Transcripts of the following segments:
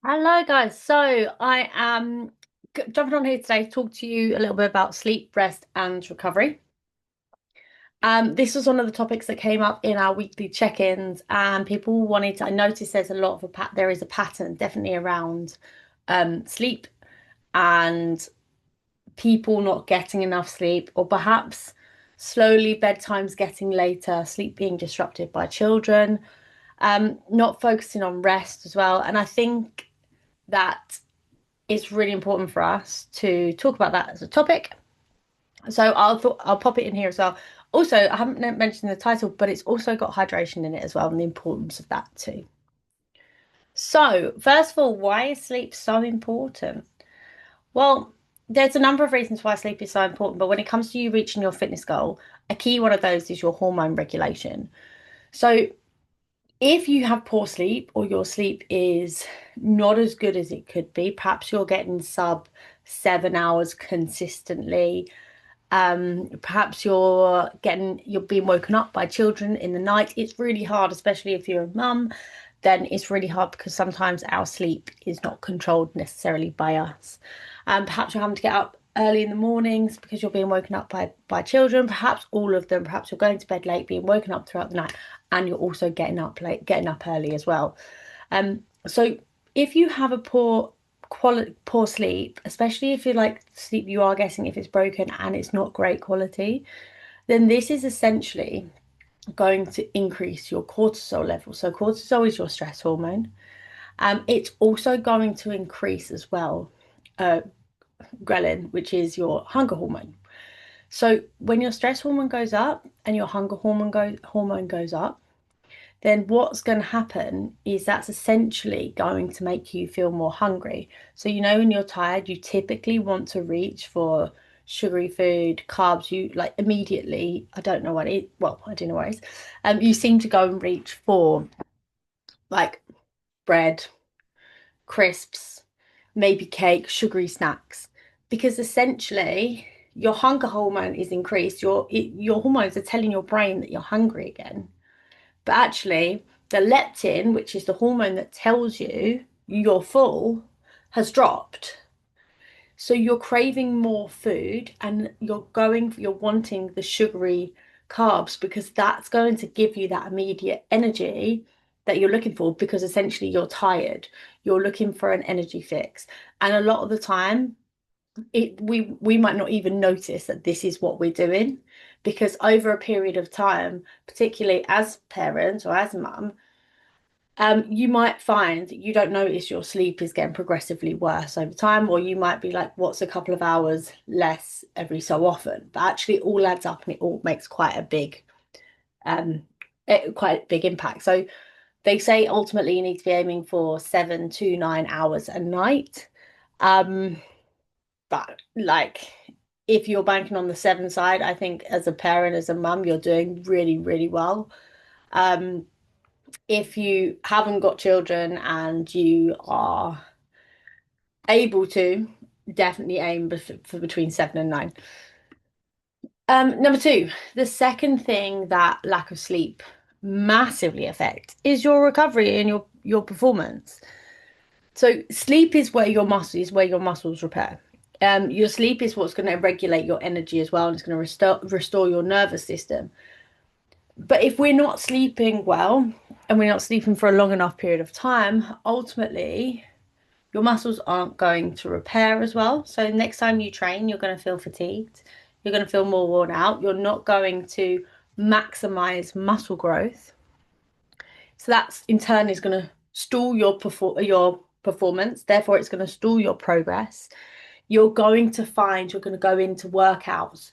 Hello, guys. So I am jumping on here today to talk to you a little bit about sleep, rest, and recovery. This was one of the topics that came up in our weekly check-ins, and people wanted to. I noticed there's a lot of there is a pattern definitely around sleep and people not getting enough sleep, or perhaps slowly bedtimes getting later, sleep being disrupted by children, not focusing on rest as well. And I think that it's really important for us to talk about that as a topic. So I'll pop it in here as well. Also, I haven't mentioned the title, but it's also got hydration in it as well, and the importance of that too. So, first of all, why is sleep so important? Well, there's a number of reasons why sleep is so important, but when it comes to you reaching your fitness goal, a key one of those is your hormone regulation. So, if you have poor sleep or your sleep is not as good as it could be, perhaps you're getting sub 7 hours consistently. Perhaps you're being woken up by children in the night. It's really hard, especially if you're a mum, then it's really hard because sometimes our sleep is not controlled necessarily by us. Perhaps you're having to get up early in the mornings because you're being woken up by children, perhaps all of them, perhaps you're going to bed late, being woken up throughout the night, and you're also getting up late, getting up early as well. So if you have a poor sleep, especially if you like sleep you are getting, if it's broken and it's not great quality, then this is essentially going to increase your cortisol level. So cortisol is your stress hormone. It's also going to increase as well uh, ghrelin, which is your hunger hormone. So when your stress hormone goes up and your hunger hormone goes up, then what's going to happen is that's essentially going to make you feel more hungry. So, when you're tired, you typically want to reach for sugary food, carbs, you like immediately. I don't know what it, well, I do know what it is. You seem to go and reach for like bread, crisps, maybe cake, sugary snacks, because essentially your hunger hormone is increased. Your hormones are telling your brain that you're hungry again. But actually, the leptin, which is the hormone that tells you you're full, has dropped. So you're craving more food and you're wanting the sugary carbs because that's going to give you that immediate energy that you're looking for because essentially you're tired. You're looking for an energy fix. And a lot of the time, we might not even notice that this is what we're doing because over a period of time, particularly as parents or as a mum, you might find that you don't notice your sleep is getting progressively worse over time, or you might be like, what's a couple of hours less every so often? But actually, it all adds up and it all makes um, quite a big impact. So they say ultimately you need to be aiming for 7 to 9 hours a night. Um, but like if you're banking on the seven side, I think as a parent, as a mum, you're doing really, really well. Um, if you haven't got children and you are able to, definitely aim for between 7 and 9. Number two, the second thing that lack of sleep massively affects is your recovery and your performance. So sleep is where your muscles repair. Your sleep is what's going to regulate your energy as well, and it's going to restore your nervous system. But if we're not sleeping well and we're not sleeping for a long enough period of time, ultimately your muscles aren't going to repair as well. So next time you train, you're going to feel fatigued, you're going to feel more worn out, you're not going to maximize muscle growth. So that's in turn is going to stall your performance. Therefore, it's going to stall your progress. You're going to go into workouts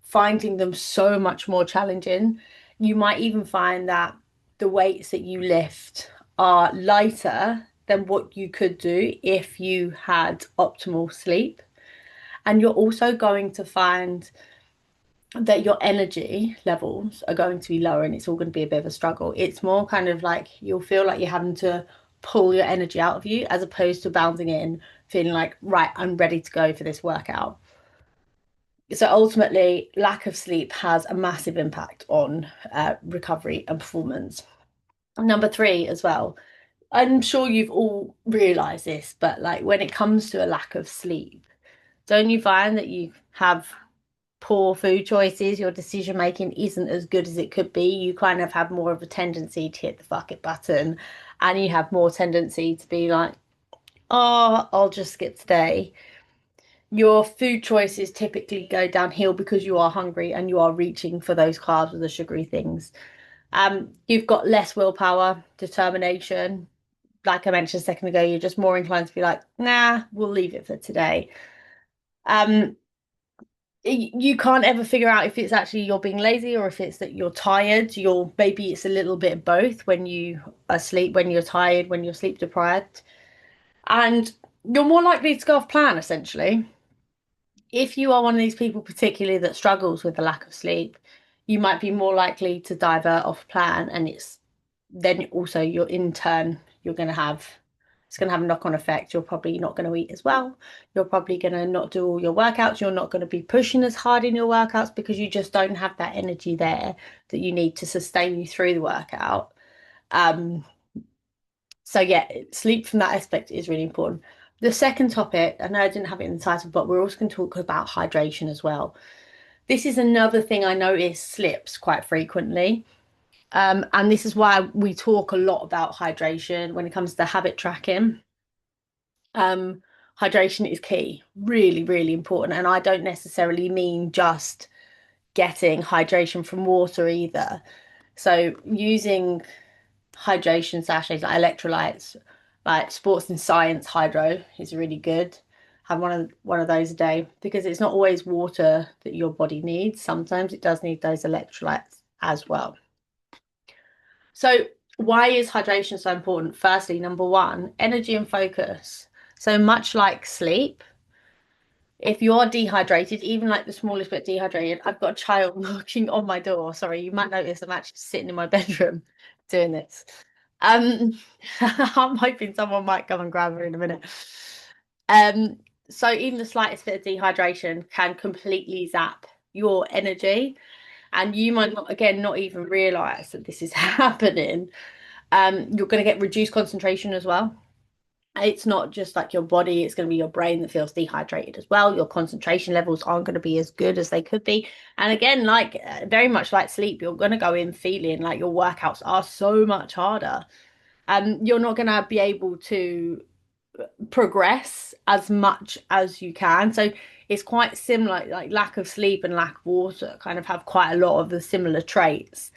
finding them so much more challenging. You might even find that the weights that you lift are lighter than what you could do if you had optimal sleep. And you're also going to find that your energy levels are going to be lower and it's all going to be a bit of a struggle. It's more kind of like you'll feel like you're having to pull your energy out of you as opposed to bouncing in, feeling like, right, I'm ready to go for this workout. So ultimately, lack of sleep has a massive impact on recovery and performance. Number three, as well, I'm sure you've all realized this, but like when it comes to a lack of sleep, don't you find that you have poor food choices? Your decision making isn't as good as it could be. You kind of have more of a tendency to hit the fuck it button, and you have more tendency to be like, oh, I'll just skip today. Your food choices typically go downhill because you are hungry and you are reaching for those carbs or the sugary things. You've got less willpower, determination. Like I mentioned a second ago, you're just more inclined to be like, nah, we'll leave it for today. Um, you can't ever figure out if it's actually you're being lazy or if it's that you're tired. You're maybe it's a little bit of both when you are asleep, when you're tired, when you're sleep deprived, and you're more likely to go off plan essentially. If you are one of these people, particularly that struggles with the lack of sleep, you might be more likely to divert off plan, and it's then also you're in turn you're going to have it's going to have a knock-on effect. You're probably not going to eat as well. You're probably going to not do all your workouts. You're not going to be pushing as hard in your workouts because you just don't have that energy there that you need to sustain you through the workout. Um, so yeah, sleep from that aspect is really important. The second topic, I know I didn't have it in the title, but we're also going to talk about hydration as well. This is another thing I notice slips quite frequently. And this is why we talk a lot about hydration when it comes to habit tracking. Um, Hydration is key, really, really important. And I don't necessarily mean just getting hydration from water either. So using hydration sachets like electrolytes, like Sports and Science Hydro is really good. Have one of those a day because it's not always water that your body needs. Sometimes it does need those electrolytes as well. So why is hydration so important? Firstly, number one, energy and focus. So much like sleep, if you're dehydrated, even like the smallest bit dehydrated, I've got a child knocking on my door. Sorry, you might notice I'm actually sitting in my bedroom doing this. Um, I'm hoping someone might come and grab her in a minute. Um, so even the slightest bit of dehydration can completely zap your energy, and you might not, again, not even realize that this is happening. You're going to get reduced concentration as well. It's not just like your body, it's going to be your brain that feels dehydrated as well. Your concentration levels aren't going to be as good as they could be. And again, like very much like sleep, you're going to go in feeling like your workouts are so much harder. You're not going to be able to progress as much as you can. So it's quite similar, like lack of sleep and lack of water kind of have quite a lot of the similar traits.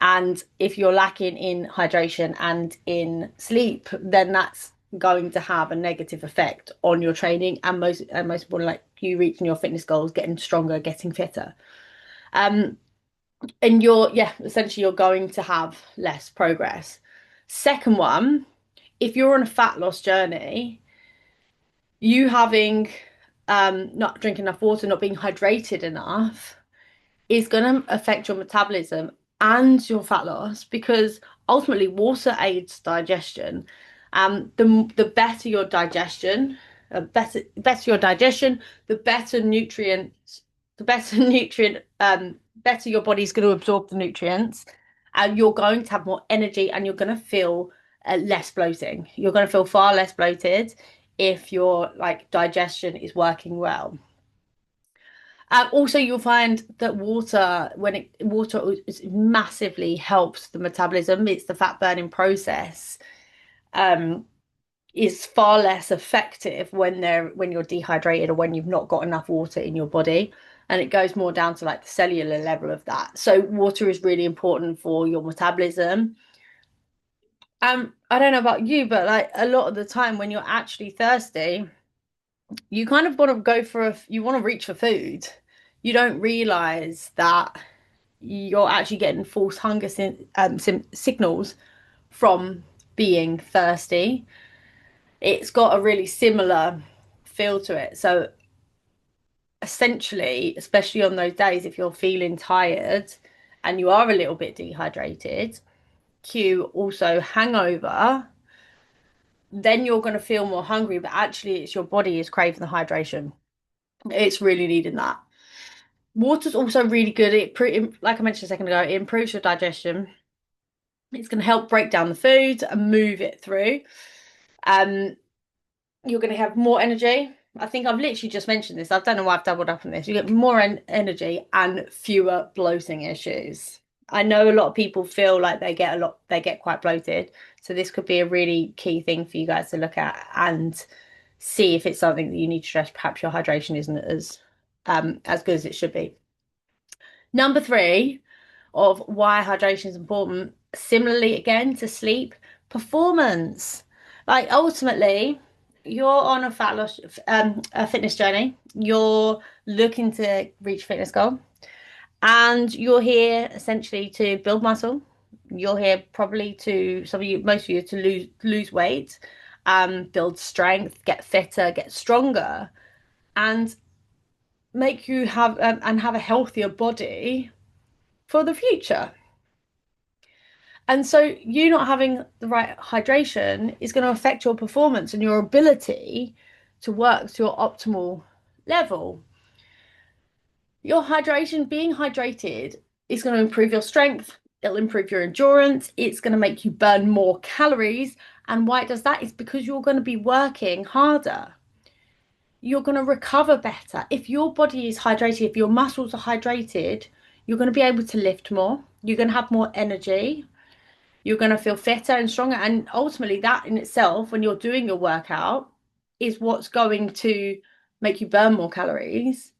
And if you're lacking in hydration and in sleep, then that's going to have a negative effect on your training and most important, like you reaching your fitness goals, getting stronger, getting fitter. Um, and essentially you're going to have less progress. Second one, if you're on a fat loss journey, you having not drinking enough water, not being hydrated enough is going to affect your metabolism and your fat loss because ultimately water aids digestion. The better your digestion, better your digestion, the better nutrients, the better nutrient, better your body's going to absorb the nutrients, and you're going to have more energy, and you're going to feel less bloating. You're going to feel far less bloated if your like digestion is working well. Also, you'll find that water massively helps the metabolism. It's the fat burning process. Um, is far less effective when you're dehydrated or when you've not got enough water in your body. And it goes more down to like the cellular level of that. So water is really important for your metabolism. I don't know about you, but like a lot of the time when you're actually thirsty, you kind of want to you want to reach for food. You don't realize that you're actually getting false hunger signals from being thirsty. It's got a really similar feel to it. So essentially, especially on those days, if you're feeling tired and you are a little bit dehydrated, cue also hangover, then you're going to feel more hungry, but actually it's your body is craving the hydration. It's really needing that. Water's also really good. Like I mentioned a second ago, it improves your digestion. It's going to help break down the food and move it through. Um, you're going to have more energy. I think I've literally just mentioned this. I don't know why I've doubled up on this. You get more energy and fewer bloating issues. I know a lot of people feel like they get quite bloated. So this could be a really key thing for you guys to look at and see if it's something that you need to stress. Perhaps your hydration isn't as good as it should be. Number three of why hydration is important, similarly again to sleep, performance. Like ultimately, you're on a fat loss, a fitness journey. You're looking to reach a fitness goal, and you're here essentially to build muscle. You're here probably to some of you, most of you, to lose weight, build strength, get fitter, get stronger, and make you have and have a healthier body for the future. And so you not having the right hydration is going to affect your performance and your ability to work to your optimal level. Your hydration, being hydrated, is going to improve your strength, it'll improve your endurance, it's going to make you burn more calories. And why it does that is because you're going to be working harder. You're going to recover better. If your body is hydrated, if your muscles are hydrated, you're going to be able to lift more, you're going to have more energy, you're going to feel fitter and stronger. And ultimately, that in itself, when you're doing your workout, is what's going to make you burn more calories.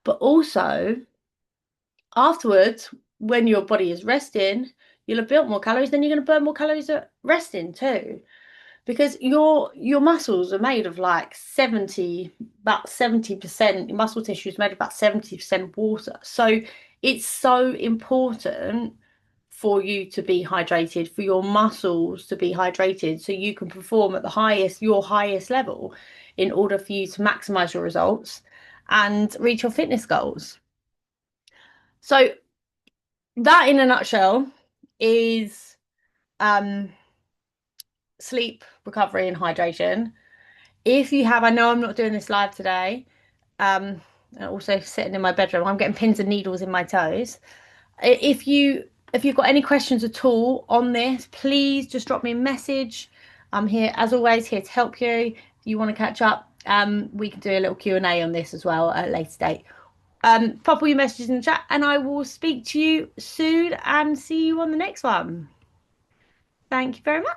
But also, afterwards, when your body is resting, you'll have built more calories, then you're going to burn more calories at resting too. Because your muscles are made of like about 70%, your muscle tissue is made of about 70% water. So it's so important for you to be hydrated, for your muscles to be hydrated, so you can perform at your highest level in order for you to maximize your results and reach your fitness goals. So that in a nutshell is um, sleep, recovery, and hydration. If you have, I know I'm not doing this live today, and also sitting in my bedroom, I'm getting pins and needles in my toes. If you've got any questions at all on this, please just drop me a message. I'm here as always, here to help you. If you want to catch up, we can do a little Q&A on this as well at a later date. Pop all your messages in the chat, and I will speak to you soon and see you on the next one. Thank you very much.